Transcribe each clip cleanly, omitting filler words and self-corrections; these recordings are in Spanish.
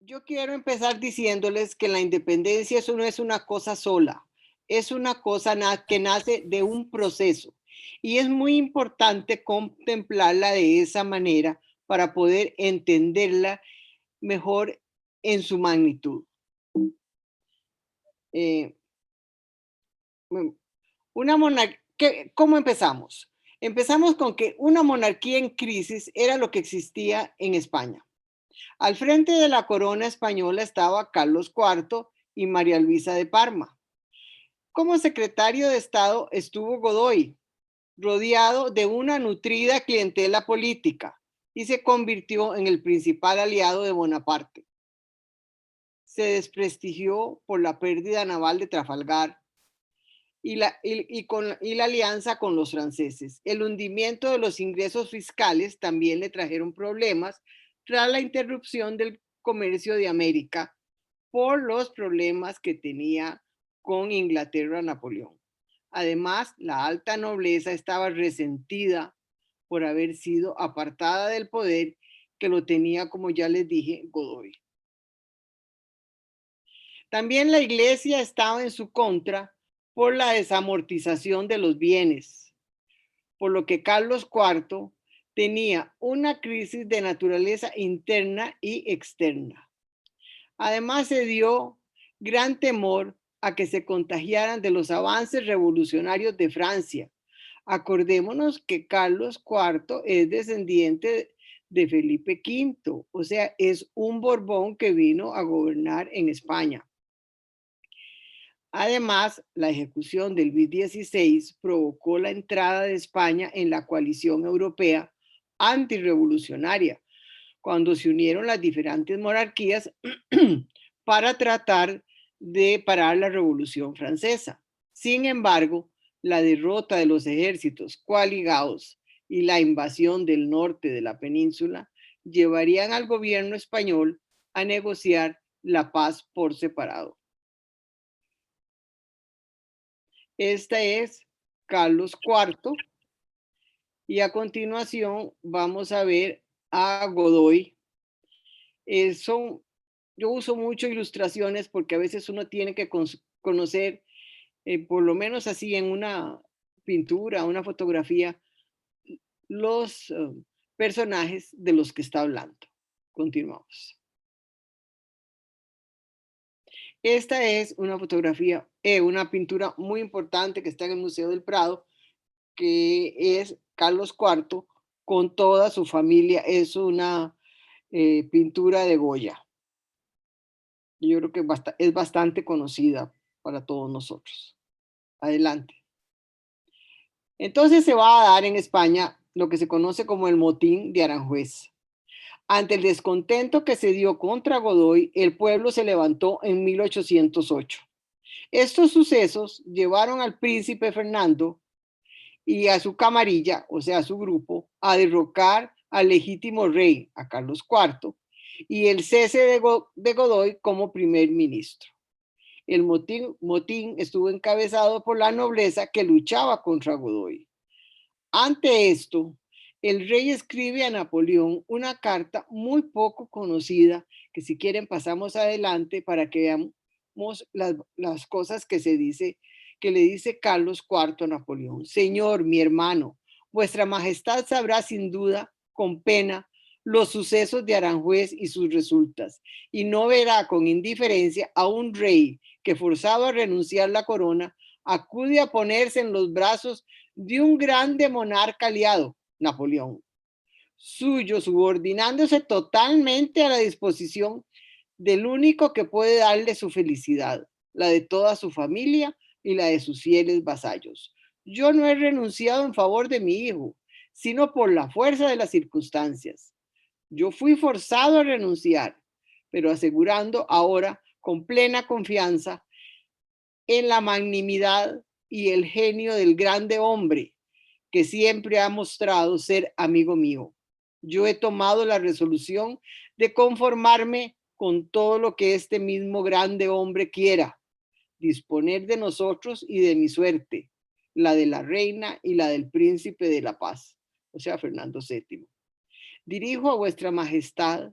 Yo quiero empezar diciéndoles que la independencia eso no es una cosa sola, es una cosa que nace de un proceso y es muy importante contemplarla de esa manera para poder entenderla mejor en su magnitud. Eh, mm, ¿Cómo empezamos? Empezamos con que una monarquía en crisis era lo que existía en España. Al frente de la corona española estaba Carlos IV y María Luisa de Parma. Como secretario de Estado estuvo Godoy, rodeado de una nutrida clientela política, y se convirtió en el principal aliado de Bonaparte. Se desprestigió por la pérdida naval de Trafalgar y la alianza con los franceses. El hundimiento de los ingresos fiscales también le trajeron problemas tras la interrupción del comercio de América por los problemas que tenía con Inglaterra Napoleón. Además, la alta nobleza estaba resentida por haber sido apartada del poder que lo tenía, como ya les dije, Godoy. También la iglesia estaba en su contra por la desamortización de los bienes, por lo que Carlos IV tenía una crisis de naturaleza interna y externa. Además, se dio gran temor a que se contagiaran de los avances revolucionarios de Francia. Acordémonos que Carlos IV es descendiente de Felipe V, o sea, es un Borbón que vino a gobernar en España. Además, la ejecución del Luis XVI provocó la entrada de España en la coalición europea antirrevolucionaria, cuando se unieron las diferentes monarquías para tratar de parar la Revolución Francesa. Sin embargo, la derrota de los ejércitos coaligados y la invasión del norte de la península llevarían al gobierno español a negociar la paz por separado. Esta es Carlos IV y a continuación vamos a ver a Godoy. Son Yo uso mucho ilustraciones porque a veces uno tiene que conocer, por lo menos así en una pintura, una fotografía, los personajes de los que está hablando. Continuamos. Esta es una fotografía, una pintura muy importante que está en el Museo del Prado, que es Carlos IV con toda su familia. Es una pintura de Goya. Yo creo que es bastante conocida para todos nosotros. Adelante. Entonces se va a dar en España lo que se conoce como el motín de Aranjuez. Ante el descontento que se dio contra Godoy, el pueblo se levantó en 1808. Estos sucesos llevaron al príncipe Fernando y a su camarilla, o sea, a su grupo, a derrocar al legítimo rey, a Carlos IV, y el cese de Godoy como primer ministro. El motín estuvo encabezado por la nobleza que luchaba contra Godoy. Ante esto, el rey escribe a Napoleón una carta muy poco conocida, que si quieren pasamos adelante para que veamos las cosas que le dice Carlos IV a Napoleón. Señor, mi hermano, vuestra majestad sabrá sin duda, con pena, los sucesos de Aranjuez y sus resultas, y no verá con indiferencia a un rey que, forzado a renunciar la corona, acude a ponerse en los brazos de un grande monarca aliado, Napoleón, suyo, subordinándose totalmente a la disposición del único que puede darle su felicidad, la de toda su familia y la de sus fieles vasallos. Yo no he renunciado en favor de mi hijo, sino por la fuerza de las circunstancias. Yo fui forzado a renunciar, pero asegurando ahora con plena confianza en la magnanimidad y el genio del grande hombre que siempre ha mostrado ser amigo mío. Yo he tomado la resolución de conformarme con todo lo que este mismo grande hombre quiera, disponer de nosotros y de mi suerte, la de la reina y la del príncipe de la paz, o sea, Fernando VII. Dirijo a vuestra majestad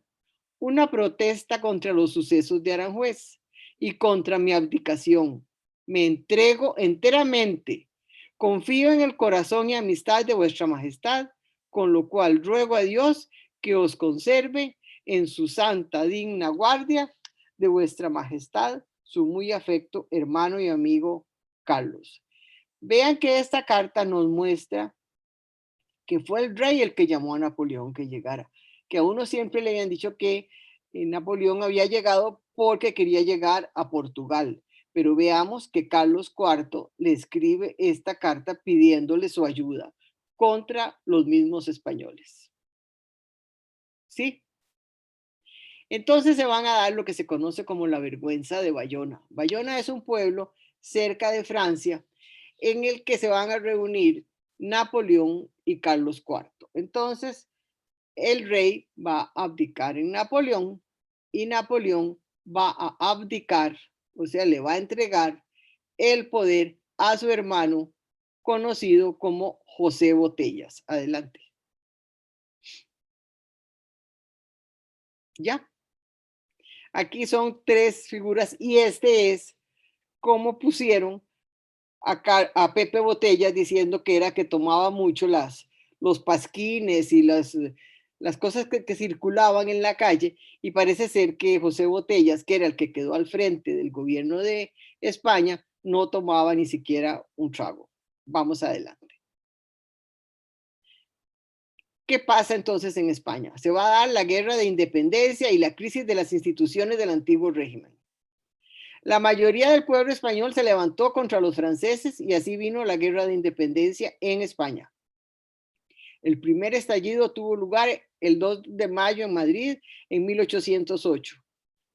una protesta contra los sucesos de Aranjuez y contra mi abdicación. Me entrego enteramente. Confío en el corazón y amistad de vuestra majestad, con lo cual ruego a Dios que os conserve en su santa, digna guardia de vuestra majestad, su muy afecto hermano y amigo Carlos. Vean que esta carta nos muestra que fue el rey el que llamó a Napoleón que llegara, que a uno siempre le habían dicho que Napoleón había llegado porque quería llegar a Portugal, pero veamos que Carlos IV le escribe esta carta pidiéndole su ayuda contra los mismos españoles. ¿Sí? Entonces se van a dar lo que se conoce como la vergüenza de Bayona. Bayona es un pueblo cerca de Francia en el que se van a reunir Napoleón y Carlos IV. Entonces, el rey va a abdicar en Napoleón y Napoleón va a abdicar, o sea, le va a entregar el poder a su hermano conocido como José Botellas. Adelante. Ya, aquí son tres figuras y este es cómo pusieron a Pepe Botellas diciendo que era que tomaba mucho los pasquines y las cosas que circulaban en la calle y parece ser que José Botellas, que era el que quedó al frente del gobierno de España, no tomaba ni siquiera un trago. Vamos adelante. ¿Qué pasa entonces en España? Se va a dar la guerra de independencia y la crisis de las instituciones del antiguo régimen. La mayoría del pueblo español se levantó contra los franceses y así vino la guerra de independencia en España. El primer estallido tuvo lugar el 2 de mayo en Madrid en 1808.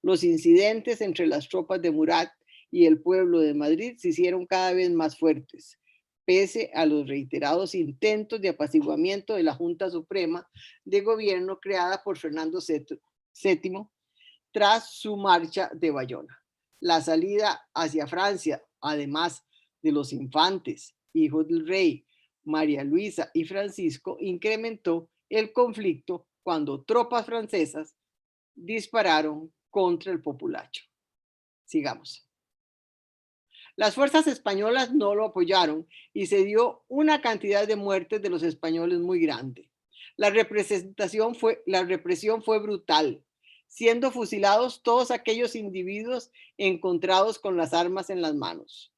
Los incidentes entre las tropas de Murat y el pueblo de Madrid se hicieron cada vez más fuertes, pese a los reiterados intentos de apaciguamiento de la Junta Suprema de Gobierno creada por Fernando VII tras su marcha de Bayona. La salida hacia Francia, además de los infantes, hijos del rey, María Luisa y Francisco, incrementó el conflicto cuando tropas francesas dispararon contra el populacho. Sigamos. Las fuerzas españolas no lo apoyaron y se dio una cantidad de muertes de los españoles muy grande. La represión fue brutal, siendo fusilados todos aquellos individuos encontrados con las armas en las manos.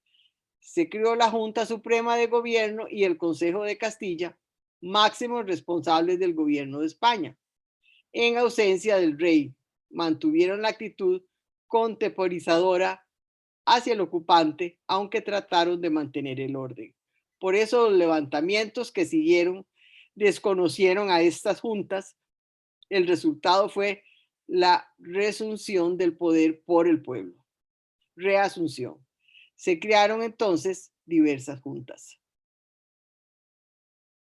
Se creó la Junta Suprema de Gobierno y el Consejo de Castilla, máximos responsables del gobierno de España. En ausencia del rey, mantuvieron la actitud contemporizadora hacia el ocupante, aunque trataron de mantener el orden. Por eso los levantamientos que siguieron desconocieron a estas juntas. El resultado fue la reasunción del poder por el pueblo. Reasunción. Se crearon entonces diversas juntas.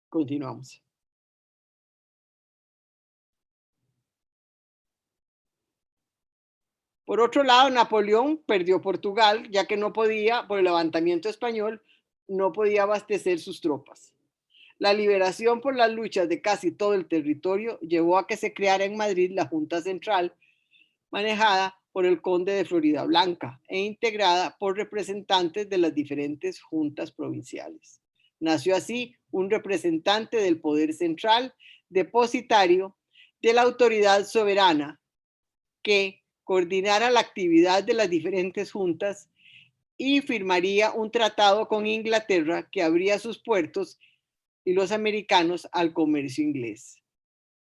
Continuamos. Por otro lado, Napoleón perdió Portugal, ya que no podía, por el levantamiento español, no podía abastecer sus tropas. La liberación por las luchas de casi todo el territorio llevó a que se creara en Madrid la Junta Central, manejada por el conde de Floridablanca e integrada por representantes de las diferentes juntas provinciales. Nació así un representante del poder central, depositario de la autoridad soberana, que coordinara la actividad de las diferentes juntas y firmaría un tratado con Inglaterra que abría sus puertos y los americanos al comercio inglés.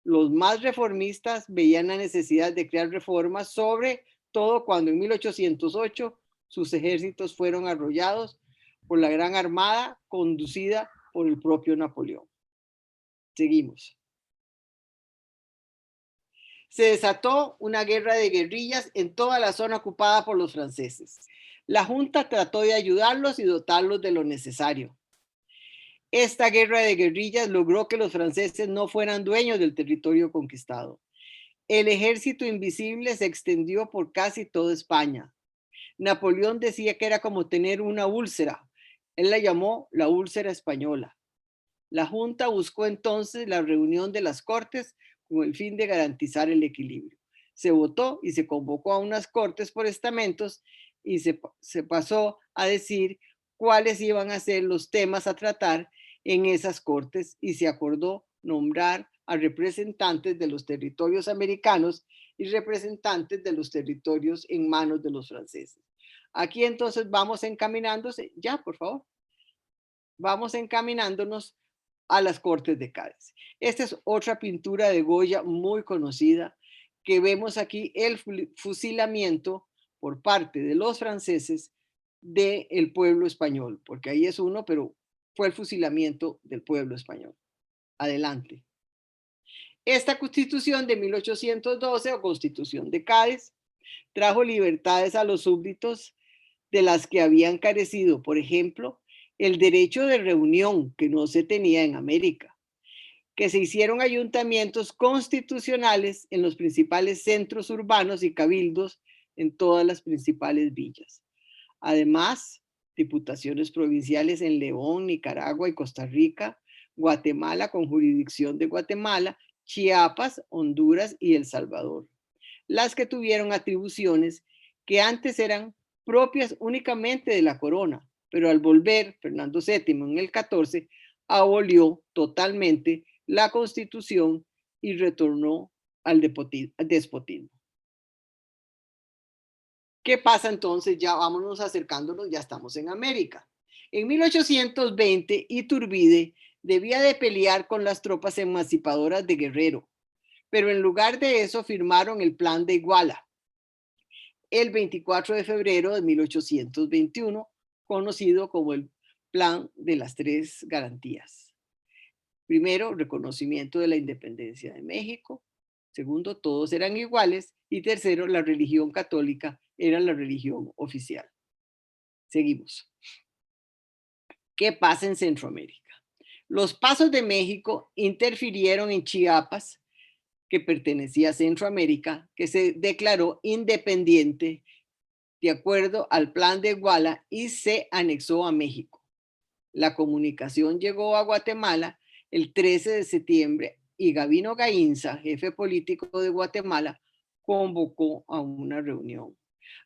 Los más reformistas veían la necesidad de crear reformas, sobre todo cuando en 1808 sus ejércitos fueron arrollados por la Gran Armada conducida por el propio Napoleón. Seguimos. Se desató una guerra de guerrillas en toda la zona ocupada por los franceses. La Junta trató de ayudarlos y dotarlos de lo necesario. Esta guerra de guerrillas logró que los franceses no fueran dueños del territorio conquistado. El ejército invisible se extendió por casi toda España. Napoleón decía que era como tener una úlcera. Él la llamó la úlcera española. La Junta buscó entonces la reunión de las Cortes con el fin de garantizar el equilibrio. se votó y se convocó a unas cortes por estamentos y se pasó a decir cuáles iban a ser los temas a tratar en esas cortes y se acordó nombrar a representantes de los territorios americanos y representantes de los territorios en manos de los franceses. Aquí entonces vamos encaminándose, ya por favor, vamos encaminándonos a las Cortes de Cádiz. Esta es otra pintura de Goya muy conocida que vemos aquí el fusilamiento por parte de los franceses del pueblo español, porque ahí es uno, pero fue el fusilamiento del pueblo español. Adelante. Esta constitución de 1812 o constitución de Cádiz trajo libertades a los súbditos de las que habían carecido, por ejemplo, el derecho de reunión que no se tenía en América, que se hicieron ayuntamientos constitucionales en los principales centros urbanos y cabildos en todas las principales villas. Además, diputaciones provinciales en León, Nicaragua y Costa Rica, Guatemala con jurisdicción de Guatemala, Chiapas, Honduras y El Salvador, las que tuvieron atribuciones que antes eran propias únicamente de la corona, pero al volver Fernando VII en el 14, abolió totalmente la constitución y retornó al despotismo. ¿Qué pasa entonces? Ya vámonos acercándonos, ya estamos en América. En 1820, Iturbide debía de pelear con las tropas emancipadoras de Guerrero, pero en lugar de eso firmaron el Plan de Iguala el 24 de febrero de 1821, conocido como el Plan de las Tres Garantías. Primero, reconocimiento de la independencia de México. Segundo, todos eran iguales. Y tercero, la religión católica era la religión oficial. Seguimos. ¿Qué pasa en Centroamérica? Los pasos de México interfirieron en Chiapas, que pertenecía a Centroamérica, que se declaró independiente de acuerdo al Plan de Iguala y se anexó a México. La comunicación llegó a Guatemala el 13 de septiembre y Gavino Gainza, jefe político de Guatemala, convocó a una reunión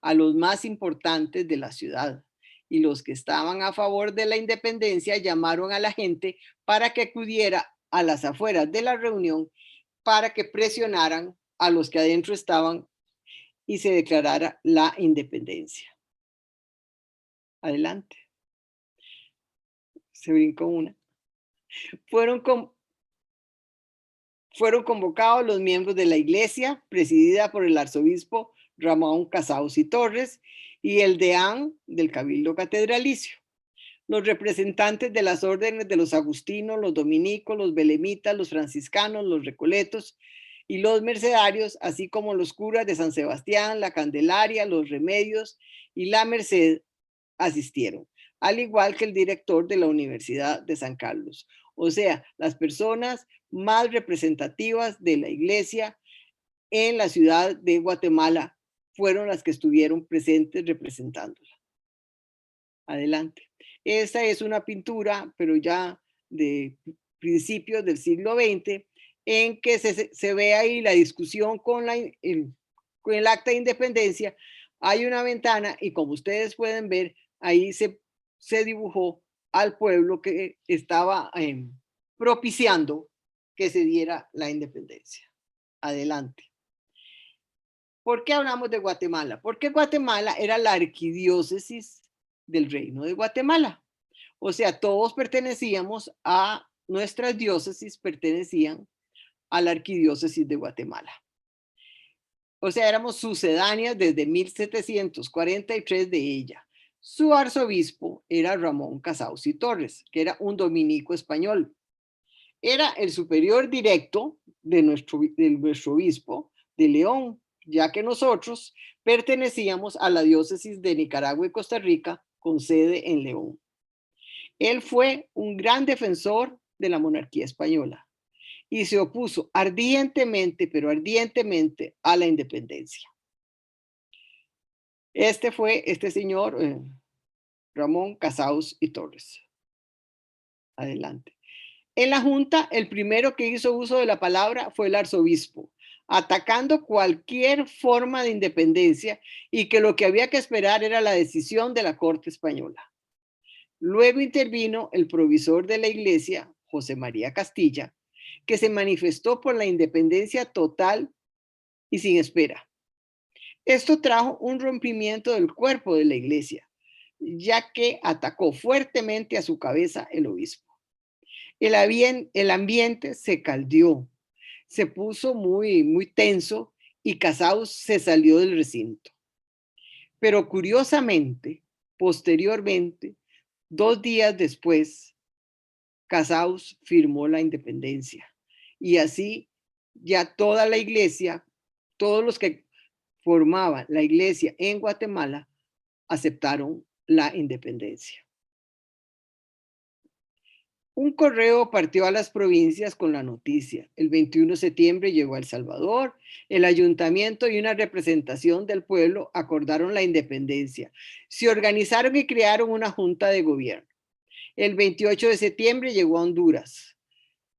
a los más importantes de la ciudad, y los que estaban a favor de la independencia llamaron a la gente para que acudiera a las afueras de la reunión para que presionaran a los que adentro estaban y se declarara la independencia. Adelante. Se brincó una. Fueron convocados los miembros de la iglesia, presidida por el arzobispo Ramón Casaus y Torres, y el deán del Cabildo Catedralicio. Los representantes de las órdenes de los agustinos, los dominicos, los belemitas, los franciscanos, los recoletos y los mercedarios, así como los curas de San Sebastián, la Candelaria, los Remedios y la Merced, asistieron, al igual que el director de la Universidad de San Carlos. O sea, las personas más representativas de la iglesia en la ciudad de Guatemala fueron las que estuvieron presentes representándola. Adelante. Esta es una pintura, pero ya de principios del siglo XX, en que se ve ahí la discusión con el acta de independencia. Hay una ventana y como ustedes pueden ver, ahí se dibujó al pueblo que estaba propiciando que se diera la independencia. Adelante. ¿Por qué hablamos de Guatemala? Porque Guatemala era la arquidiócesis del Reino de Guatemala. O sea, todos pertenecíamos a, nuestras diócesis pertenecían a la arquidiócesis de Guatemala. O sea, éramos sucedáneas desde 1743 de ella. Su arzobispo era Ramón Casaus y Torres, que era un dominico español. Era el superior directo de nuestro obispo de León, ya que nosotros pertenecíamos a la diócesis de Nicaragua y Costa Rica con sede en León. Él fue un gran defensor de la monarquía española y se opuso ardientemente, pero ardientemente, a la independencia. Este fue este señor Ramón Casaus y Torres. Adelante. En la junta, el primero que hizo uso de la palabra fue el arzobispo, atacando cualquier forma de independencia y que lo que había que esperar era la decisión de la Corte Española. Luego intervino el provisor de la Iglesia, José María Castilla, que se manifestó por la independencia total y sin espera. Esto trajo un rompimiento del cuerpo de la Iglesia, ya que atacó fuertemente a su cabeza el obispo. El ambiente se caldeó, se puso muy tenso y Casaus se salió del recinto. Pero curiosamente, posteriormente, 2 días después, Casaus firmó la independencia y así ya toda la iglesia, todos los que formaban la iglesia en Guatemala aceptaron la independencia. Un correo partió a las provincias con la noticia. El 21 de septiembre llegó a El Salvador. El ayuntamiento y una representación del pueblo acordaron la independencia. Se organizaron y crearon una junta de gobierno. El 28 de septiembre llegó a Honduras,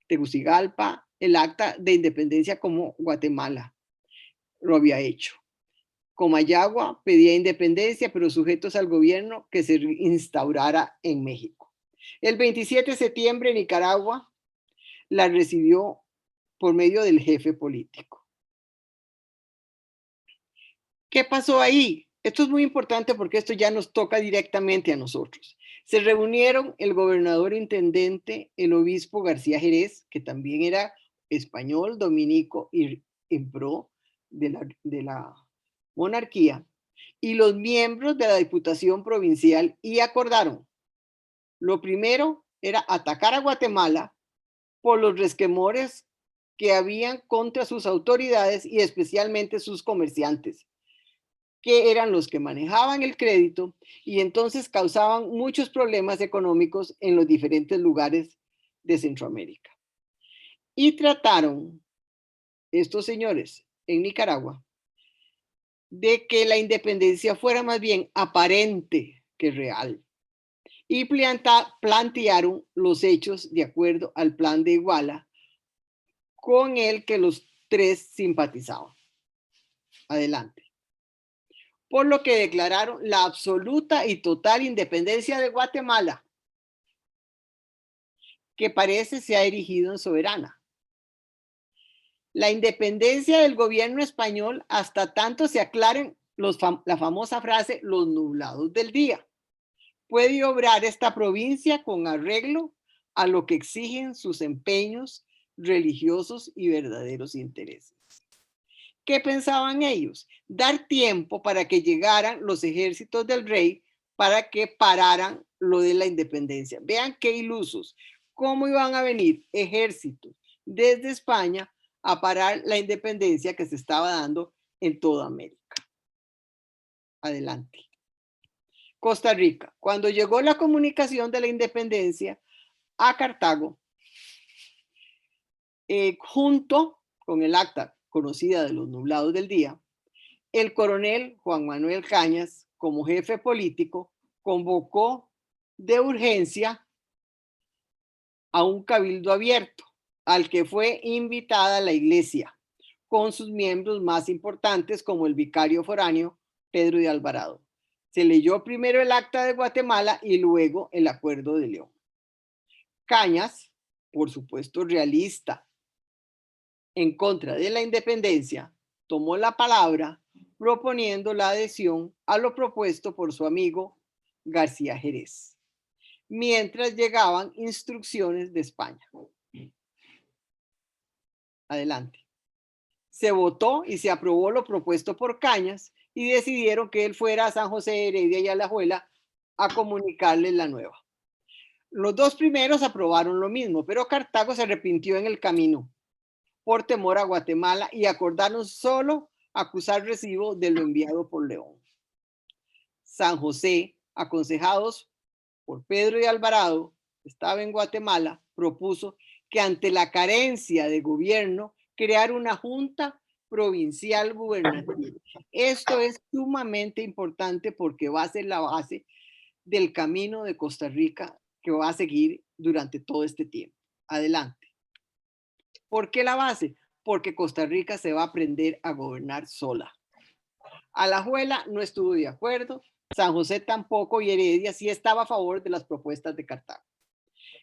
Tegucigalpa, el acta de independencia como Guatemala lo había hecho. Comayagua pedía independencia, pero sujetos al gobierno que se instaurara en México. El 27 de septiembre Nicaragua la recibió por medio del jefe político. ¿Qué pasó ahí? Esto es muy importante porque esto ya nos toca directamente a nosotros. Se reunieron el gobernador intendente, el obispo García Jerez, que también era español, dominico y en pro de la monarquía, y los miembros de la Diputación Provincial y acordaron. Lo primero era atacar a Guatemala por los resquemores que habían contra sus autoridades y especialmente sus comerciantes, que eran los que manejaban el crédito y entonces causaban muchos problemas económicos en los diferentes lugares de Centroamérica. Y trataron estos señores en Nicaragua de que la independencia fuera más bien aparente que real. Y plantearon los hechos de acuerdo al plan de Iguala con el que los tres simpatizaban. Adelante. Por lo que declararon la absoluta y total independencia de Guatemala, que parece se ha erigido en soberana. La independencia del gobierno español hasta tanto se aclaren la famosa frase los nublados del día. Puede obrar esta provincia con arreglo a lo que exigen sus empeños religiosos y verdaderos intereses. ¿Qué pensaban ellos? Dar tiempo para que llegaran los ejércitos del rey para que pararan lo de la independencia. Vean qué ilusos. ¿Cómo iban a venir ejércitos desde España a parar la independencia que se estaba dando en toda América? Adelante. Costa Rica. Cuando llegó la comunicación de la independencia a Cartago, junto con el acta conocida de los nublados del día, el coronel Juan Manuel Cañas, como jefe político, convocó de urgencia a un cabildo abierto, al que fue invitada la iglesia, con sus miembros más importantes como el vicario foráneo Pedro de Alvarado. Se leyó primero el acta de Guatemala y luego el acuerdo de León. Cañas, por supuesto realista, en contra de la independencia, tomó la palabra proponiendo la adhesión a lo propuesto por su amigo García Jerez, mientras llegaban instrucciones de España. Adelante. Se votó y se aprobó lo propuesto por Cañas y decidieron que él fuera a San José de Heredia y Alajuela a comunicarles la nueva. Los dos primeros aprobaron lo mismo, pero Cartago se arrepintió en el camino por temor a Guatemala y acordaron solo acusar recibo de lo enviado por León. San José, aconsejados por Pedro de Alvarado, estaba en Guatemala, propuso que ante la carencia de gobierno, crear una junta provincial gubernativa. Esto es sumamente importante porque va a ser la base del camino de Costa Rica que va a seguir durante todo este tiempo. Adelante. ¿Por qué la base? porque Costa Rica se va a aprender a gobernar sola. Alajuela no estuvo de acuerdo, San José tampoco y Heredia sí estaba a favor de las propuestas de Cartago.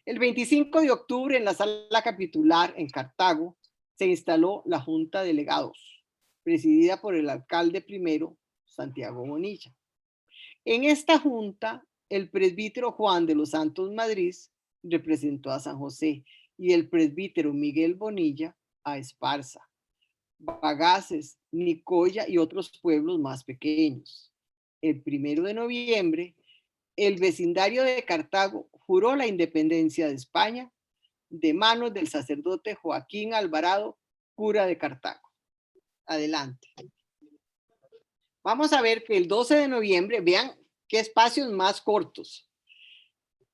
El 25 de octubre en la sala capitular en Cartago se instaló la Junta de Delegados, presidida por el alcalde primero, Santiago Bonilla. En esta junta, el presbítero Juan de los Santos Madrid representó a San José y el presbítero Miguel Bonilla a Esparza, Bagaces, Nicoya y otros pueblos más pequeños. El 1 de noviembre, el vecindario de Cartago juró la independencia de España de manos del sacerdote Joaquín Alvarado, cura de Cartago. Adelante. Vamos a ver que el 12 de noviembre, vean qué espacios más cortos,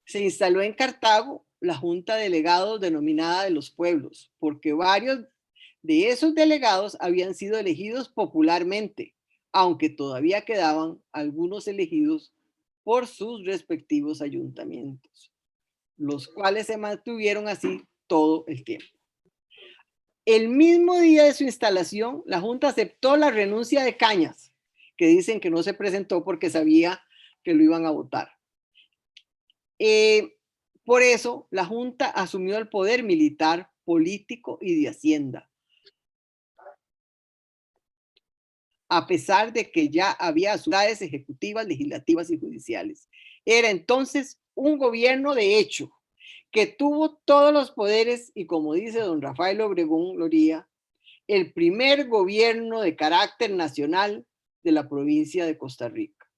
se instaló en Cartago la Junta de Delegados denominada de los pueblos, porque varios de esos delegados habían sido elegidos popularmente, aunque todavía quedaban algunos elegidos por sus respectivos ayuntamientos, los cuales se mantuvieron así todo el tiempo. El mismo día de su instalación, la Junta aceptó la renuncia de Cañas, que dicen que no se presentó porque sabía que lo iban a votar. Por eso, la Junta asumió el poder militar, político y de Hacienda, a pesar de que ya había autoridades ejecutivas, legislativas y judiciales. Era entonces un gobierno de hecho, que tuvo todos los poderes y, como dice don Rafael Obregón Loría, el primer gobierno de carácter nacional de la provincia de Costa Rica.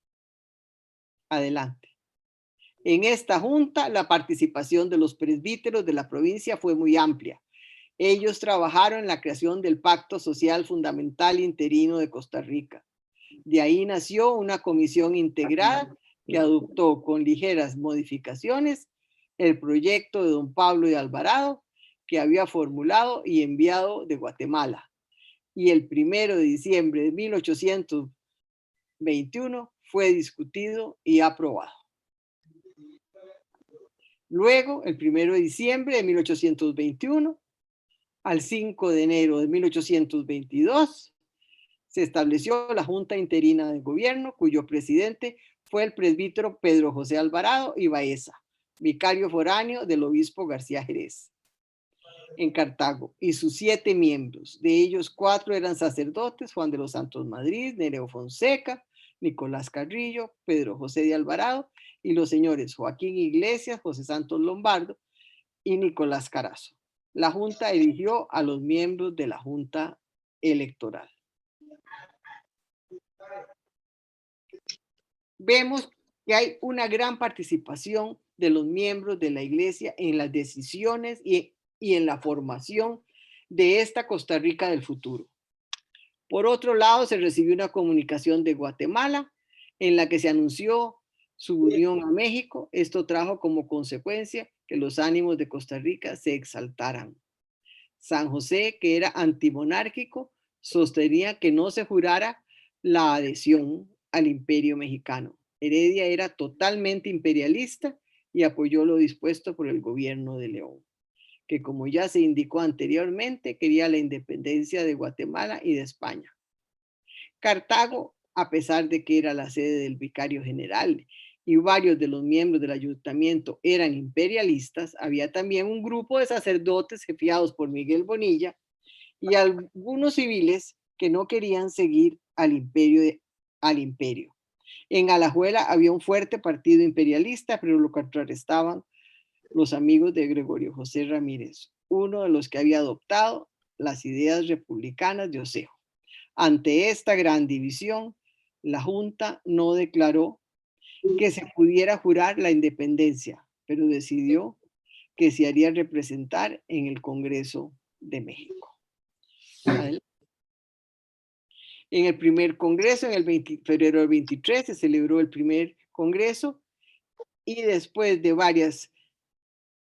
Adelante. En esta junta, la participación de los presbíteros de la provincia fue muy amplia. Ellos trabajaron en la creación del Pacto Social Fundamental Interino de Costa Rica. De ahí nació una comisión integrada que adoptó con ligeras modificaciones el proyecto de don Pablo de Alvarado, que había formulado y enviado de Guatemala. Y el 1 de diciembre de 1821 fue discutido y aprobado. Luego, el 1 de diciembre de 1821 al 5 de enero de 1822, se estableció la Junta Interina de Gobierno, cuyo presidente fue el presbítero Pedro José Alvarado y Baeza, vicario foráneo del obispo García Jerez, en Cartago, y sus 7 miembros. De ellos 4 eran sacerdotes: Juan de los Santos Madrid, Nereo Fonseca, Nicolás Carrillo, Pedro José de Alvarado, y los señores Joaquín Iglesias, José Santos Lombardo y Nicolás Carazo. La Junta eligió a los miembros de la Junta Electoral. Vemos que hay una gran participación de los miembros de la Iglesia en las decisiones y en la formación de esta Costa Rica del futuro. Por otro lado, se recibió una comunicación de Guatemala en la que se anunció su unión a México. Esto trajo como consecuencia que los ánimos de Costa Rica se exaltaran. San José, que era antimonárquico, sostenía que no se jurara la adhesión al imperio mexicano. Heredia era totalmente imperialista y apoyó lo dispuesto por el gobierno de León, que, como ya se indicó anteriormente, quería la independencia de Guatemala y de España. Cartago, a pesar de que era la sede del vicario general y varios de los miembros del ayuntamiento eran imperialistas, había también un grupo de sacerdotes jefiados por Miguel Bonilla y algunos civiles que no querían seguir al imperio. En Alajuela había un fuerte partido imperialista, pero lo contrarrestaban los amigos de Gregorio José Ramírez, uno de los que había adoptado las ideas republicanas de Osejo. Ante esta gran división, la Junta no declaró que se pudiera jurar la independencia, pero decidió que se haría representar en el Congreso de México. En el primer congreso, en el febrero del 23, se celebró el primer congreso y después de varias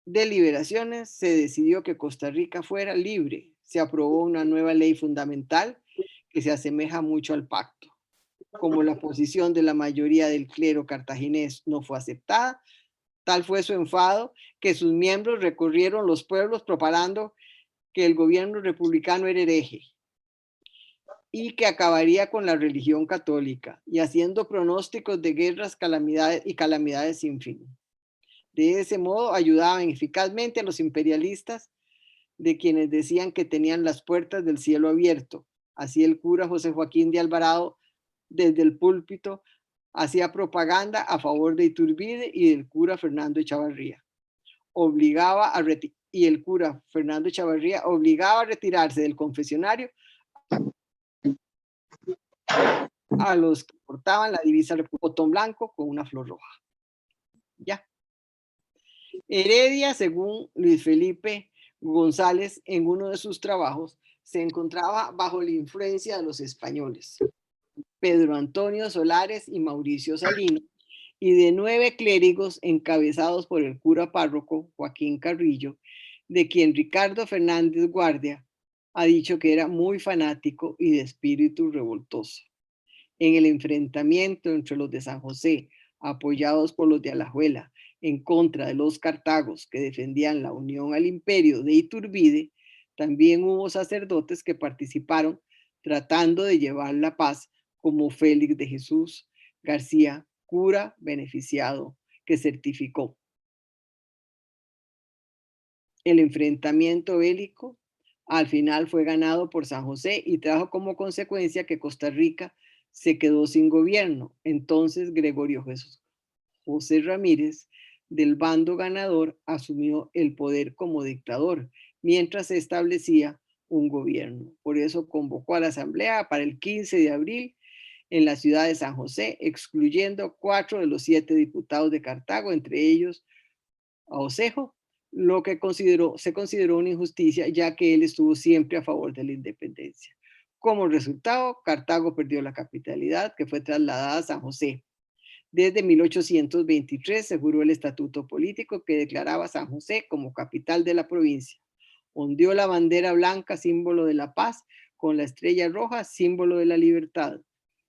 deliberaciones se decidió que Costa Rica fuera libre. Se aprobó una nueva ley fundamental que se asemeja mucho al pacto. Como la posición de la mayoría del clero cartaginés no fue aceptada, tal fue su enfado que sus miembros recorrieron los pueblos propagando que el gobierno republicano era hereje y que acabaría con la religión católica, y haciendo pronósticos de guerras, calamidades y calamidades sin fin. De ese modo ayudaban eficazmente a los imperialistas, de quienes decían que tenían las puertas del cielo abierto. Así el cura José Joaquín de Alvarado, desde el púlpito, hacía propaganda a favor de Iturbide y del cura Fernando Echavarría. Y el cura Fernando Echavarría obligaba a retirarse del confesionario a los que portaban la divisa botón blanco con una flor roja. Ya. Heredia, según Luis Felipe González, en uno de sus trabajos, se encontraba bajo la influencia de los españoles, Pedro Antonio Solares y Mauricio Salino, y de 9 clérigos encabezados por el cura párroco Joaquín Carrillo, de quien Ricardo Fernández Guardia ha dicho que era muy fanático y de espíritu revoltoso. En el enfrentamiento entre los de San José, apoyados por los de Alajuela, en contra de los cartagos que defendían la unión al imperio de Iturbide, también hubo sacerdotes que participaron tratando de llevar la paz, como Félix de Jesús García, cura beneficiado, que certificó: el enfrentamiento bélico al final fue ganado por San José y trajo como consecuencia que Costa Rica se quedó sin gobierno. Entonces Gregorio José Ramírez, del bando ganador, asumió el poder como dictador, mientras se establecía un gobierno. Por eso convocó a la asamblea para el 15 de abril en la ciudad de San José, excluyendo 4 de los 7 diputados de Cartago, entre ellos a Osejo, lo que se consideró una injusticia, ya que él estuvo siempre a favor de la independencia. Como resultado, Cartago perdió la capitalidad, que fue trasladada a San José. Desde 1823 se juró el estatuto político que declaraba a San José como capital de la provincia. Ondeó la bandera blanca, símbolo de la paz, con la estrella roja, símbolo de la libertad,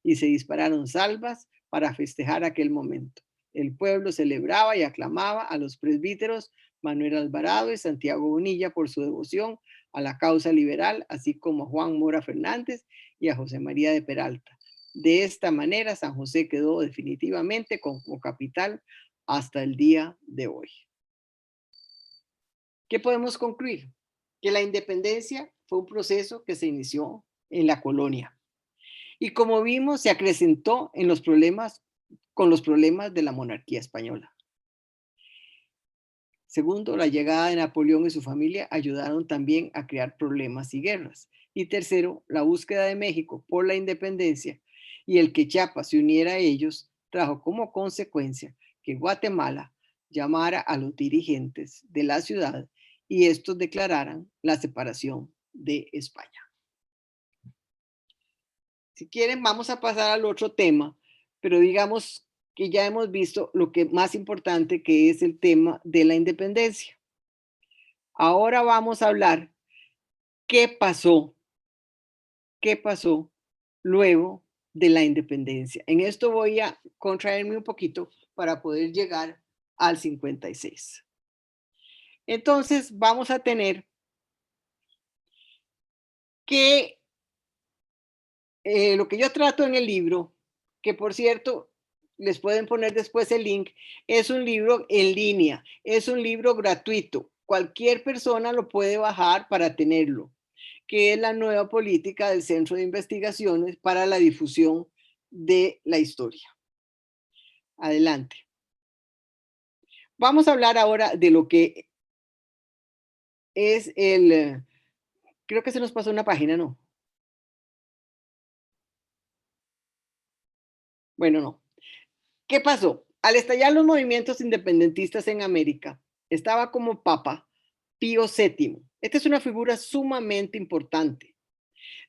y se dispararon salvas para festejar aquel momento. El pueblo celebraba y aclamaba a los presbíteros Manuel Alvarado y Santiago Bonilla por su devoción a la causa liberal, así como a Juan Mora Fernández y a José María de Peralta. De esta manera, San José quedó definitivamente como capital hasta el día de hoy. ¿Qué podemos concluir? Que la independencia fue un proceso que se inició en la colonia y, como vimos, se acrecentó con los problemas de la monarquía española. Segundo, la llegada de Napoleón y su familia ayudaron también a crear problemas y guerras. Y tercero, la búsqueda de México por la independencia y el que Chiapas se uniera a ellos trajo como consecuencia que Guatemala llamara a los dirigentes de la ciudad y estos declararan la separación de España. Si quieren, vamos a pasar al otro tema, pero digamos que ya hemos visto lo que más importante, que es el tema de la independencia. Ahora vamos a hablar qué pasó luego de la independencia. En esto voy a contraerme un poquito para poder llegar al 56. Entonces vamos a tener que lo que yo trato en el libro, que por cierto les pueden poner después el link, es un libro en línea, es un libro gratuito. Cualquier persona lo puede bajar para tenerlo, que es la nueva política del Centro de Investigaciones para la Difusión de la Historia. Adelante. Vamos a hablar ahora de lo que es creo que se nos pasó una página, ¿no? Bueno, no. ¿Qué pasó? Al estallar los movimientos independentistas en América, estaba como papa Pío VII. Esta es una figura sumamente importante,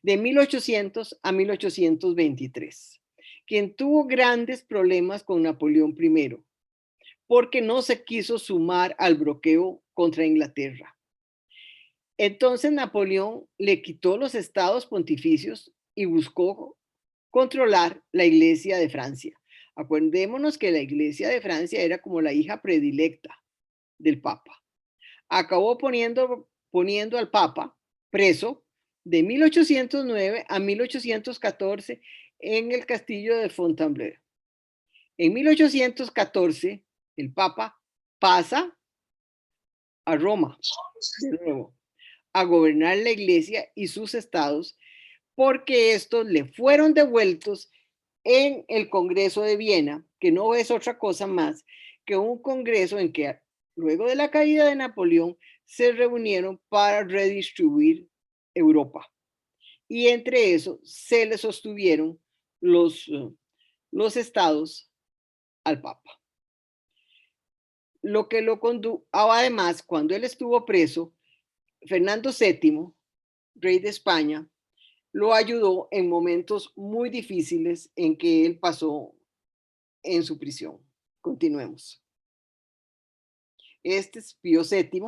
de 1800 a 1823, quien tuvo grandes problemas con Napoleón I, porque no se quiso sumar al bloqueo contra Inglaterra. Entonces Napoleón le quitó los estados pontificios y buscó controlar la Iglesia de Francia. Acordémonos que la Iglesia de Francia era como la hija predilecta del Papa. Acabó poniendo al Papa preso de 1809 a 1814 en el castillo de Fontainebleau. En 1814, el Papa pasa a Roma de nuevo a gobernar la iglesia y sus estados porque estos le fueron devueltos en el Congreso de Viena, que no es otra cosa más que un congreso en que luego de la caída de Napoleón se reunieron para redistribuir Europa. Y entre eso se le sostuvieron los estados al Papa. Lo que lo condujo, además, cuando él estuvo preso, Fernando VII, rey de España, lo ayudó en momentos muy difíciles en que él pasó en su prisión. Continuemos. Este es Pío VII,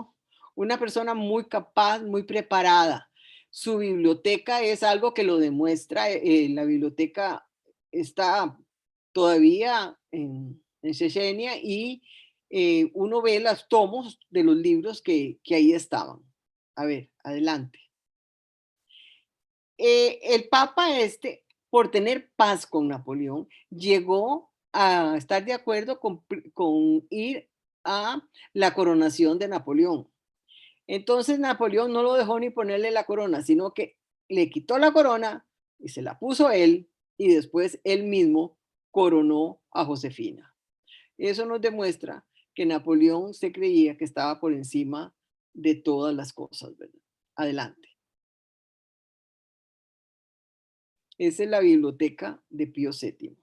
una persona muy capaz, muy preparada. Su biblioteca es algo que lo demuestra. La biblioteca está todavía en Chechenia y uno ve los tomos de los libros que ahí estaban. A ver, adelante. El Papa este, por tener paz con Napoleón, llegó a estar de acuerdo con ir a la coronación de Napoleón. Entonces Napoleón no lo dejó ni ponerle la corona, sino que le quitó la corona y se la puso él y después él mismo coronó a Josefina. Eso nos demuestra que Napoleón se creía que estaba por encima de todas las cosas, ¿verdad? Adelante. Esa es la biblioteca de Pío VII.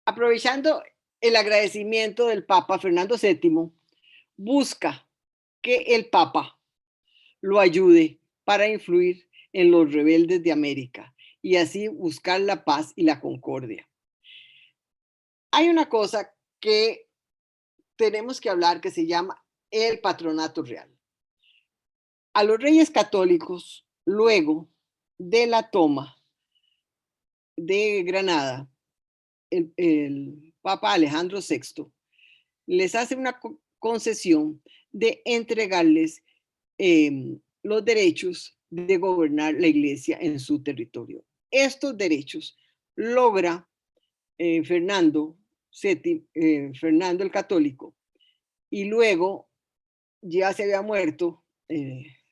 Aprovechando el agradecimiento del Papa Fernando VII, busca que el Papa lo ayude para influir en los rebeldes de América y así buscar la paz y la concordia. Hay una cosa que tenemos que hablar que se llama el patronato real. A los reyes católicos, luego de la toma de Granada, el Papa Alejandro VI les hace una concesión de entregarles los derechos de gobernar la iglesia en su territorio. Estos derechos logra Fernando el Católico, y luego ya se había muerto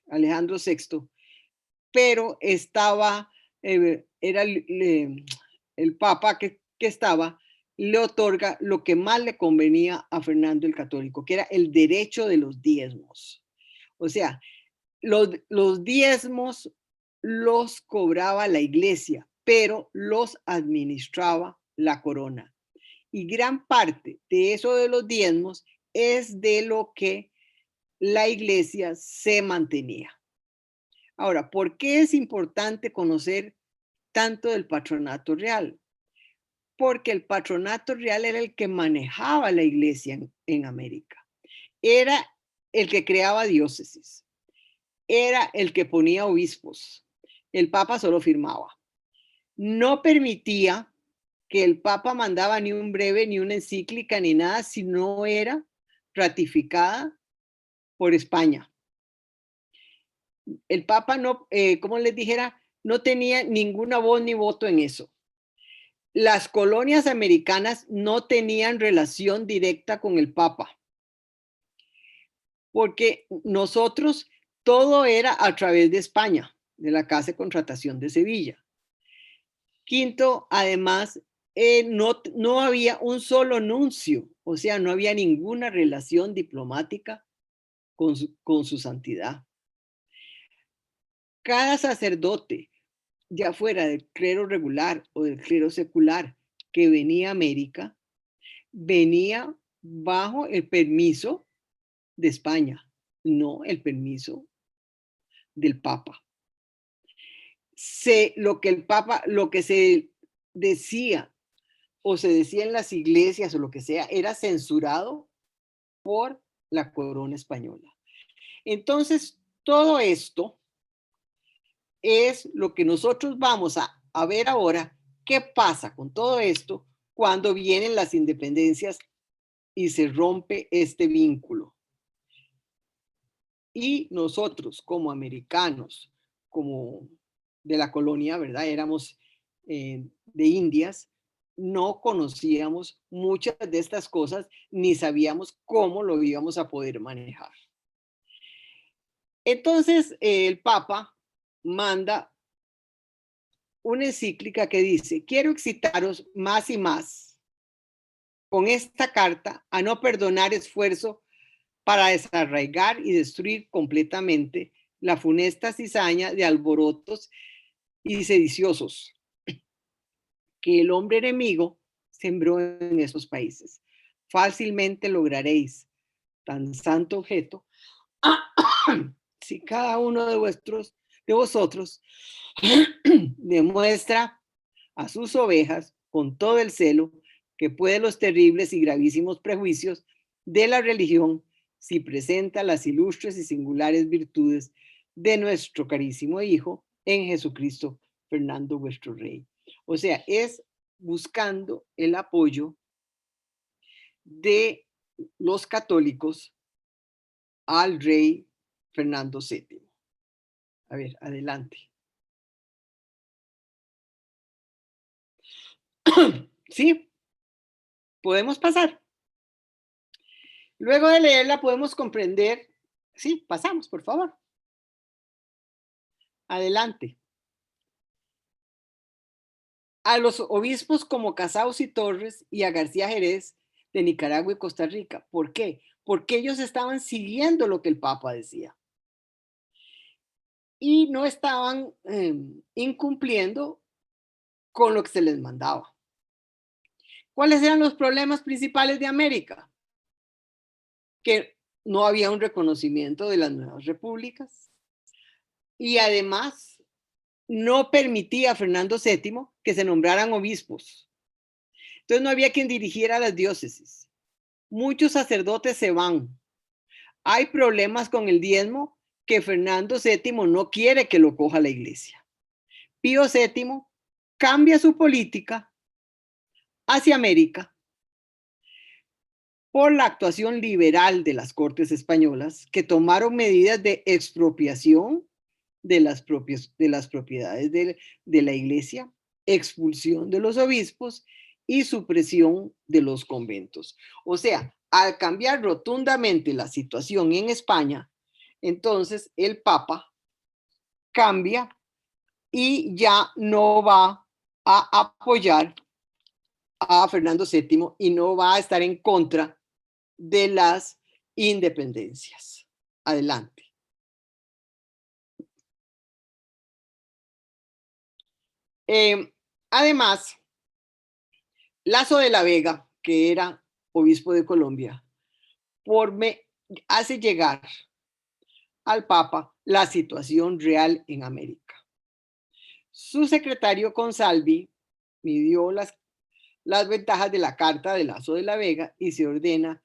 Alejandro VI, pero estaba, era el Papa que estaba, le otorga lo que más le convenía a Fernando el Católico, que era el derecho de los diezmos. O sea, los diezmos los cobraba la iglesia, pero los administraba la corona. Y gran parte de eso de los diezmos es de lo que la iglesia se mantenía. Ahora, ¿por qué es importante conocer tanto del patronato real? Porque el patronato real era el que manejaba la iglesia en América. Era el que creaba diócesis. Era el que ponía obispos. El Papa solo firmaba. No permitía que el Papa mandaba ni un breve, ni una encíclica, ni nada, si no era ratificada por España. El Papa no, como les dijera, no tenía ninguna voz ni voto en eso. Las colonias americanas no tenían relación directa con el Papa, porque nosotros todo era a través de España, de la Casa de Contratación de Sevilla. Quinto, además, no había un solo nuncio, o sea, no había ninguna relación diplomática con su santidad. Cada sacerdote, ya fuera del clero regular o del clero secular, que venía a América, venía bajo el permiso de España, no el permiso del Papa. Lo que se decía o se decía en las iglesias o lo que sea, era censurado por la corona española. Entonces, todo esto es lo que nosotros vamos a ver ahora, qué pasa con todo esto cuando vienen las independencias y se rompe este vínculo. Y nosotros como americanos, como de la colonia, ¿verdad? Éramos de Indias, no conocíamos muchas de estas cosas ni sabíamos cómo lo íbamos a poder manejar. Entonces, el Papa manda una encíclica que dice, quiero excitaros más y más con esta carta a no perdonar esfuerzo para desarraigar y destruir completamente la funesta cizaña de alborotos y sediciosos que el hombre enemigo sembró en esos países. Fácilmente lograréis tan santo objeto si cada uno de vosotros demuestra a sus ovejas con todo el celo que puede los terribles y gravísimos prejuicios de la religión si presenta las ilustres y singulares virtudes de nuestro carísimo Hijo en Jesucristo, Fernando vuestro Rey. O sea, es buscando el apoyo de los católicos al rey Fernando VII. A ver, adelante. Sí, podemos pasar. Luego de leerla podemos comprender. Sí, pasamos, por favor. Adelante. A los obispos como Casaus y Torres y a García Jerez de Nicaragua y Costa Rica. ¿Por qué? Porque ellos estaban siguiendo lo que el Papa decía y no estaban incumpliendo con lo que se les mandaba. ¿Cuáles eran los problemas principales de América? Que no había un reconocimiento de las nuevas repúblicas y además no permitía a Fernando VII que se nombraran obispos. Entonces no había quien dirigiera las diócesis. Muchos sacerdotes se van. Hay problemas con el diezmo que Fernando VII no quiere que lo coja la iglesia. Pío VII cambia su política hacia América por la actuación liberal de las Cortes españolas que tomaron medidas de expropiación de las propiedades de la iglesia, expulsión de los obispos y supresión de los conventos. O sea, al cambiar rotundamente la situación en España, entonces el Papa cambia y ya no va a apoyar a Fernando VII y no va a estar en contra de las independencias. Adelante. Además, Lazo de la Vega, que era obispo de Colombia, hace llegar al Papa la situación real en América. Su secretario Consalvi midió las ventajas de la carta de Lazo de la Vega y se ordena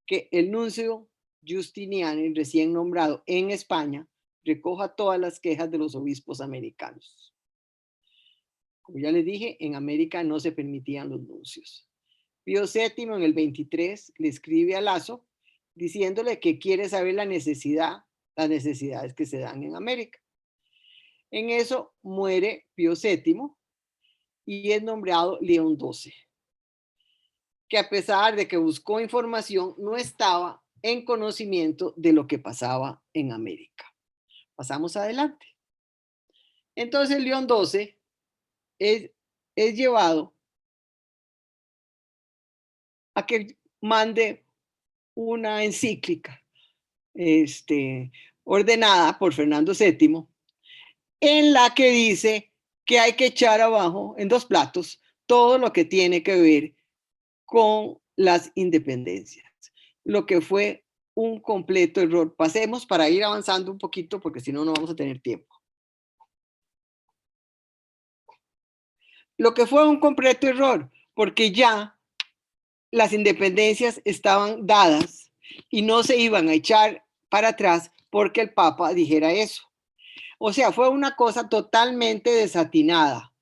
que el nuncio Justiniani, recién nombrado en España, recoja todas las quejas de los obispos americanos. Como ya les dije, en América no se permitían los nuncios. Pío VII en el 23 le escribe a Lazo diciéndole que quiere saber las necesidades que se dan en América. En eso muere Pío VII y es nombrado León XII, que a pesar de que buscó información, no estaba en conocimiento de lo que pasaba en América. Pasamos adelante. Entonces León XII es llevado a que mande una encíclica ordenada por Fernando VII, en la que dice que hay que echar abajo en dos platos todo lo que tiene que ver con las independencias, lo que fue un completo error. Pasemos para ir avanzando un poquito, porque si no, no vamos a tener tiempo. Lo que fue un completo error, porque ya las independencias estaban dadas y no se iban a echar para atrás porque el Papa dijera eso. O sea, fue una cosa totalmente desatinada,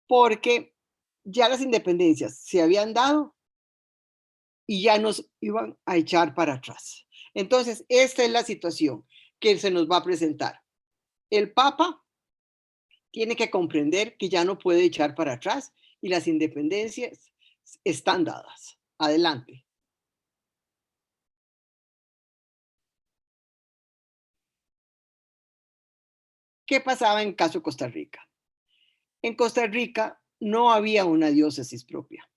porque ya las independencias se habían dado y ya nos iban a echar para atrás. Entonces, esta es la situación, que se nos va a presentar. El Papa tiene que comprender que ya no puede echar para atrás y las independencias están dadas. Adelante. ¿Qué pasaba en caso de Costa Rica? En Costa Rica no había una diócesis propia.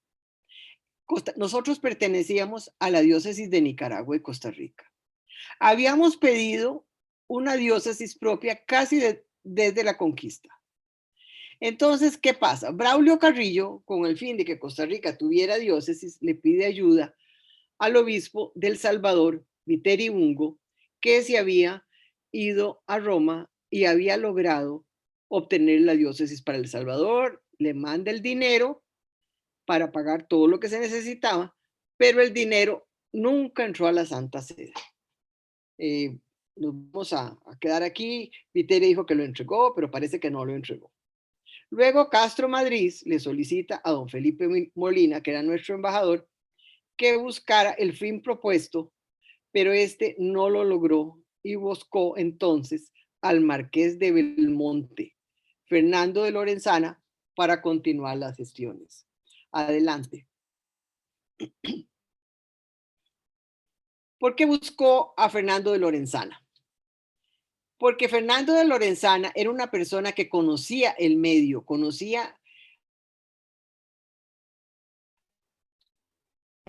Nosotros pertenecíamos a la diócesis de Nicaragua y Costa Rica. Habíamos pedido una diócesis propia desde la conquista. Entonces, ¿qué pasa? Braulio Carrillo, con el fin de que Costa Rica tuviera diócesis, le pide ayuda al obispo del Salvador, Viteri Ungo, que se había ido a Roma y había logrado obtener la diócesis para El Salvador, le manda el dinero para pagar todo lo que se necesitaba, pero el dinero nunca entró a la Santa Sede. Nos vamos a quedar aquí. Viteri dijo que lo entregó, pero parece que no lo entregó. Luego Castro Madrid le solicita a don Felipe Molina, que era nuestro embajador, que buscara el fin propuesto, pero este no lo logró y buscó entonces al marqués de Belmonte, Fernando de Lorenzana, para continuar las gestiones. Adelante. ¿Por qué buscó a Fernando de Lorenzana? Porque Fernando de Lorenzana era una persona que conocía el medio, conocía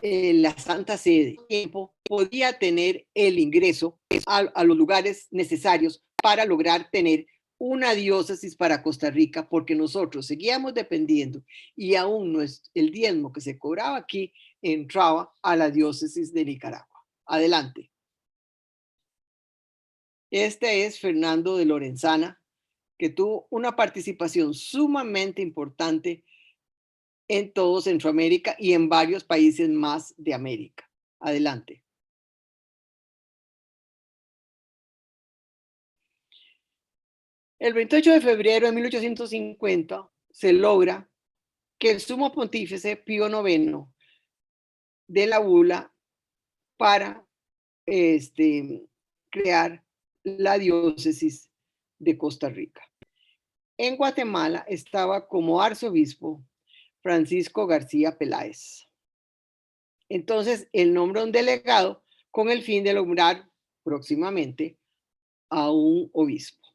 la Santa Sede, tiempo podía tener el ingreso a los lugares necesarios para lograr tener una diócesis para Costa Rica, porque nosotros seguíamos dependiendo y aún no es el diezmo que se cobraba aquí entraba a la diócesis de Nicaragua. Adelante. Este es Fernando de Lorenzana, que tuvo una participación sumamente importante en todo Centroamérica y en varios países más de América. Adelante. El 28 de febrero de 1850 se logra que el sumo pontífice Pío IX de la bula para crear la diócesis de Costa Rica. En Guatemala estaba como arzobispo Francisco García Peláez. Entonces, él nombra un delegado con el fin de lograr próximamente a un obispo.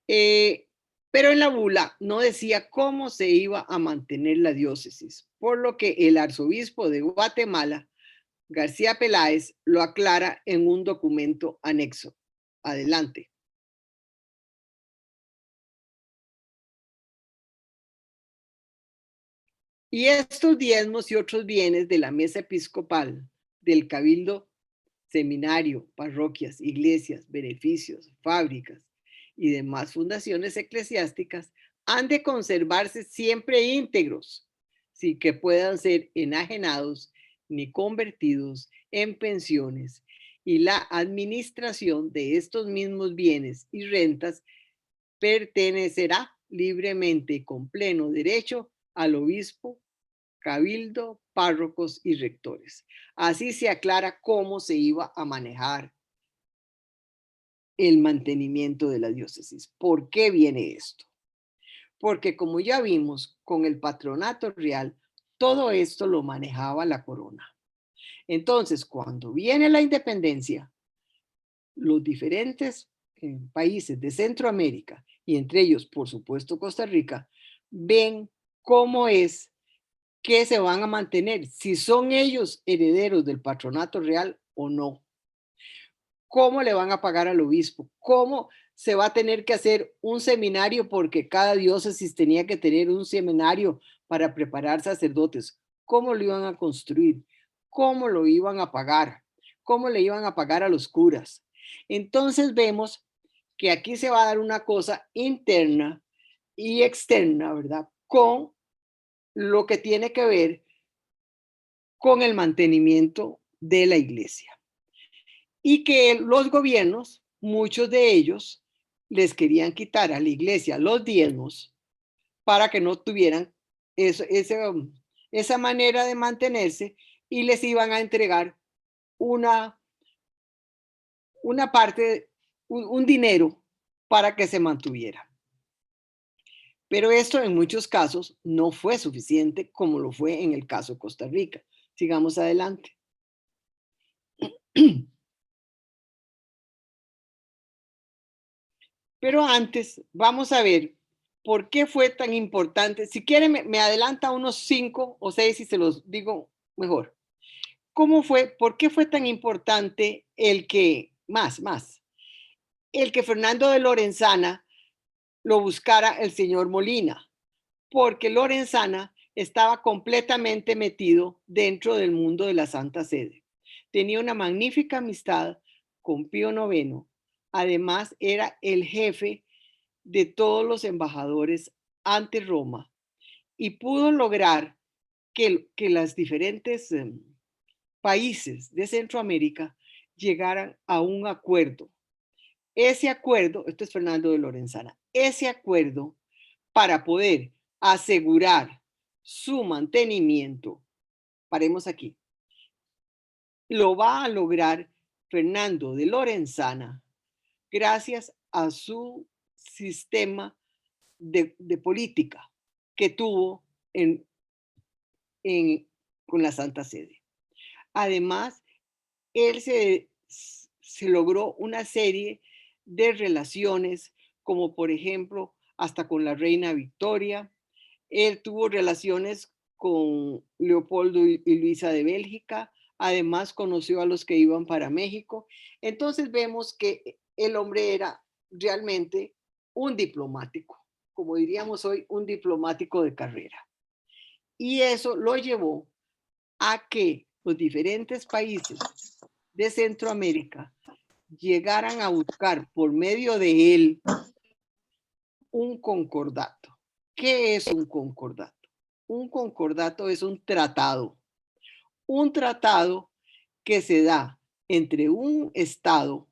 Pero en la bula no decía cómo se iba a mantener la diócesis, por lo que el arzobispo de Guatemala, García Peláez, lo aclara en un documento anexo. Adelante. Y estos diezmos y otros bienes de la mesa episcopal, del cabildo, seminario, parroquias, iglesias, beneficios, fábricas y demás fundaciones eclesiásticas han de conservarse siempre íntegros, sin que puedan ser enajenados ni convertidos en pensiones, y la administración de estos mismos bienes y rentas pertenecerá libremente y con pleno derecho al obispo, cabildo, párrocos y rectores. Así se aclara cómo se iba a manejar el mantenimiento de la diócesis. ¿Por qué viene esto? Porque como ya vimos con el patronato real, todo esto lo manejaba la corona. Entonces, cuando viene la independencia, los diferentes países de Centroamérica, y entre ellos, por supuesto, Costa Rica, ven cómo es que se van a mantener, si son ellos herederos del patronato real o no. ¿Cómo le van a pagar al obispo? ¿Cómo se va a tener que hacer un seminario? Porque cada diócesis tenía que tener un seminario para preparar sacerdotes. ¿Cómo lo iban a construir? ¿Cómo lo iban a pagar? ¿Cómo le iban a pagar a los curas? Entonces vemos que aquí se va a dar una cosa interna y externa, ¿verdad? Con lo que tiene que ver con el mantenimiento de la iglesia. Y que los gobiernos, muchos de ellos, les querían quitar a la iglesia los diezmos para que no tuvieran esa manera de mantenerse y les iban a entregar una parte un dinero para que se mantuviera. Pero esto en muchos casos no fue suficiente como lo fue en el caso de Costa Rica. Sigamos adelante. Pero antes, vamos a ver por qué fue tan importante. Si quiere, me adelanta unos 5 o 6 y se los digo mejor. ¿Cómo fue? ¿Por qué fue tan importante el que, el que Fernando de Lorenzana lo buscara el señor Molina? Porque Lorenzana estaba completamente metido dentro del mundo de la Santa Sede. Tenía una magnífica amistad con Pío IX. Además, era el jefe de todos los embajadores ante Roma y pudo lograr que los diferentes países de Centroamérica llegaran a un acuerdo. Ese acuerdo, esto es Fernando de Lorenzana, ese acuerdo para poder asegurar su mantenimiento, paremos aquí, lo va a lograr Fernando de Lorenzana gracias a su sistema de política que tuvo en, en, con la Santa Sede. Además, él se logró una serie de relaciones, como por ejemplo, hasta con la reina Victoria. Él tuvo relaciones con Leopoldo y Luisa de Bélgica. Además, conoció a los que iban para México. Entonces vemos que el hombre era realmente un diplomático, como diríamos hoy, un diplomático de carrera. Y eso lo llevó a que los diferentes países de Centroamérica llegaran a buscar por medio de él un concordato. ¿Qué es un concordato? Un concordato es un tratado que se da entre un Estado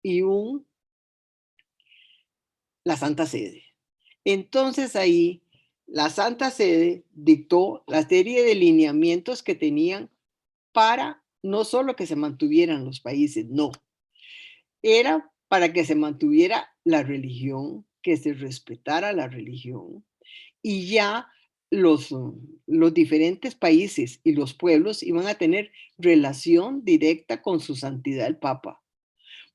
y la Santa Sede. Entonces ahí la Santa Sede dictó la serie de lineamientos que tenían para no solo que se mantuvieran los países, no, era para que se mantuviera la religión, que se respetara la religión y ya los diferentes países y los pueblos iban a tener relación directa con su santidad el Papa,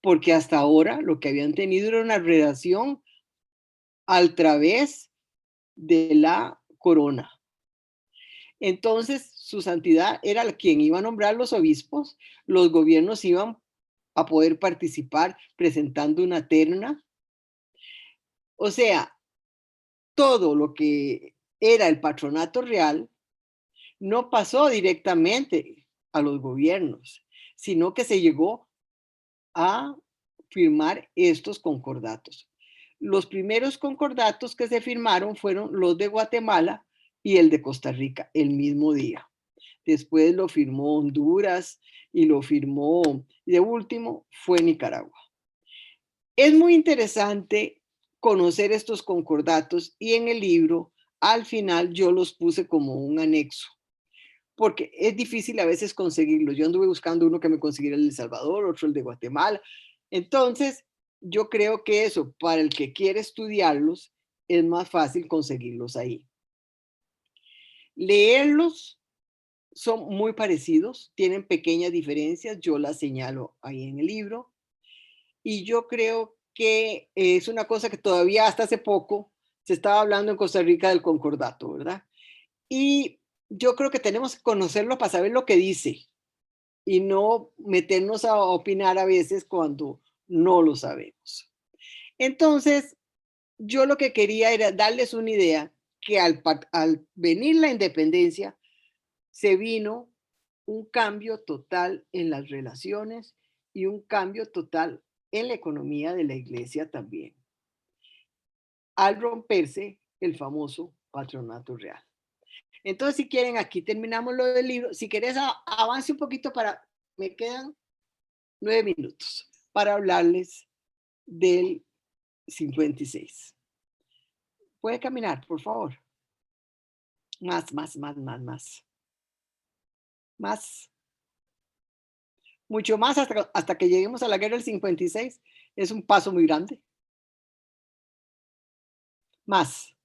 porque hasta ahora lo que habían tenido era una relación al través de la corona. Entonces, su santidad era quien iba a nombrar los obispos, los gobiernos iban a poder participar presentando una terna. O sea, todo lo que era el patronato real no pasó directamente a los gobiernos, sino que se llegó a firmar estos concordatos. Los primeros concordatos que se firmaron fueron los de Guatemala y el de Costa Rica el mismo día. Después lo firmó Honduras y lo firmó, y de último fue Nicaragua. Es muy interesante conocer estos concordatos y en el libro al final yo los puse como un anexo, porque es difícil a veces conseguirlos. Yo anduve buscando uno que me consiguiera el de El Salvador, otro el de Guatemala. Entonces, yo creo que eso, para el que quiere estudiarlos, es más fácil conseguirlos ahí. Leerlos son muy parecidos, tienen pequeñas diferencias, yo las señalo ahí en el libro. Y yo creo que es una cosa que todavía hasta hace poco se estaba hablando en Costa Rica del concordato, ¿verdad? Y yo creo que tenemos que conocerlo para saber lo que dice y no meternos a opinar a veces cuando no lo sabemos. Entonces, yo lo que quería era darles una idea que al venir la independencia, se vino un cambio total en las relaciones y un cambio total en la economía de la iglesia también, al romperse el famoso patronato real. Entonces, si quieren, aquí terminamos lo del libro. Si querés, avance un poquito me quedan 9 minutos para hablarles del 56. Puede caminar, por favor. Más. Mucho más hasta que lleguemos a la guerra del 56. Es un paso muy grande. Más,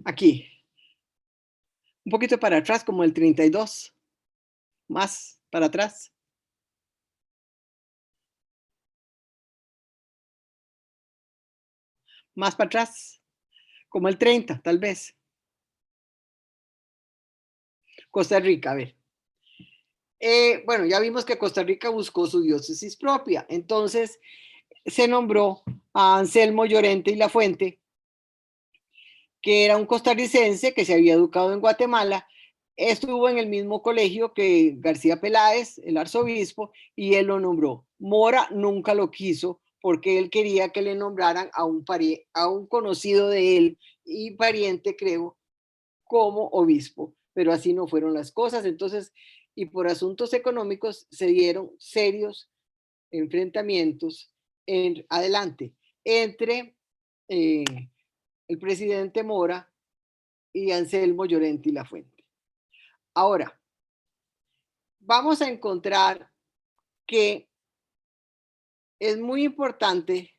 aquí, un poquito para atrás, como el 32, más para atrás, más para atrás, como el 30, tal vez. Costa Rica, a ver. Bueno, ya vimos que Costa Rica buscó su diócesis propia, entonces se nombró a Anselmo Llorente y Lafuente, que era un costarricense que se había educado en Guatemala, estuvo en el mismo colegio que García Peláez, el arzobispo, y él lo nombró. Mora nunca lo quiso porque él quería que le nombraran a un conocido de él y pariente, creo, como obispo, pero así no fueron las cosas. Entonces, y por asuntos económicos se dieron serios enfrentamientos adelante entre eh, el presidente Mora y Anselmo Llorente y Lafuente. Ahora, vamos a encontrar que es muy importante,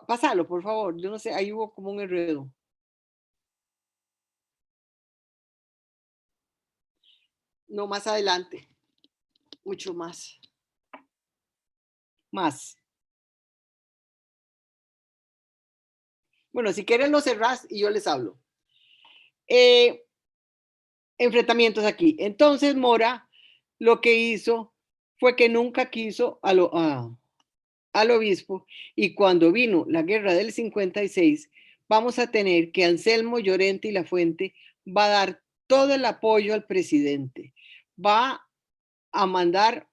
pásalo por favor, yo no sé, ahí hubo como un enredo, no más adelante, mucho más, más. Bueno, si quieren lo cerrás y yo les hablo. Eh, Enfrentamientos aquí. Entonces Mora lo que hizo fue que nunca quiso al obispo y cuando vino la guerra del 56 vamos a tener que Anselmo Llorente y Lafuente va a dar todo el apoyo al presidente, va a mandar,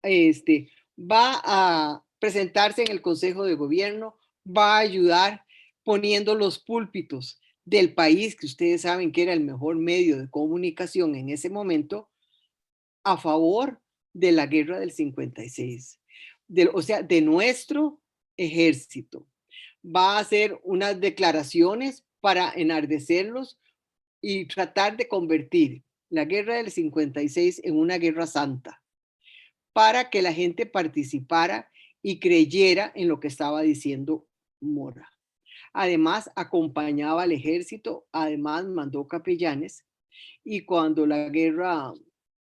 va a presentarse en el Consejo de Gobierno, va a ayudar poniendo los púlpitos del país, que ustedes saben que era el mejor medio de comunicación en ese momento, a favor de la guerra del 56, o sea, de nuestro ejército. Va a hacer unas declaraciones para enardecerlos y tratar de convertir la guerra del 56 en una guerra santa, para que la gente participara y creyera en lo que estaba diciendo Mora. Además, acompañaba al ejército, además mandó capellanes y cuando la guerra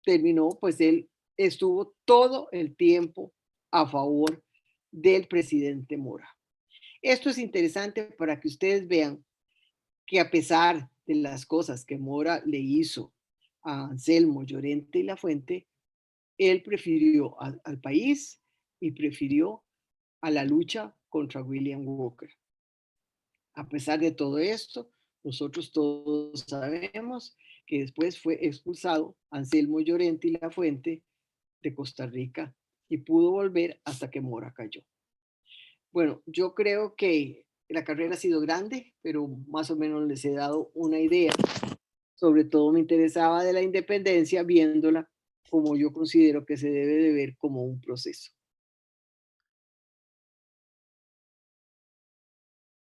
terminó, pues él estuvo todo el tiempo a favor del presidente Mora. Esto es interesante para que ustedes vean que a pesar de las cosas que Mora le hizo a Anselmo Llorente y Lafuente, él prefirió al país y prefirió a la lucha contra William Walker. A pesar de todo esto, nosotros todos sabemos que después fue expulsado Anselmo Llorente y Lafuente de Costa Rica y pudo volver hasta que Mora cayó. Bueno, yo creo que la carrera ha sido grande, pero más o menos les he dado una idea. Sobre todo me interesaba de la independencia viéndola como yo considero que se debe de ver como un proceso.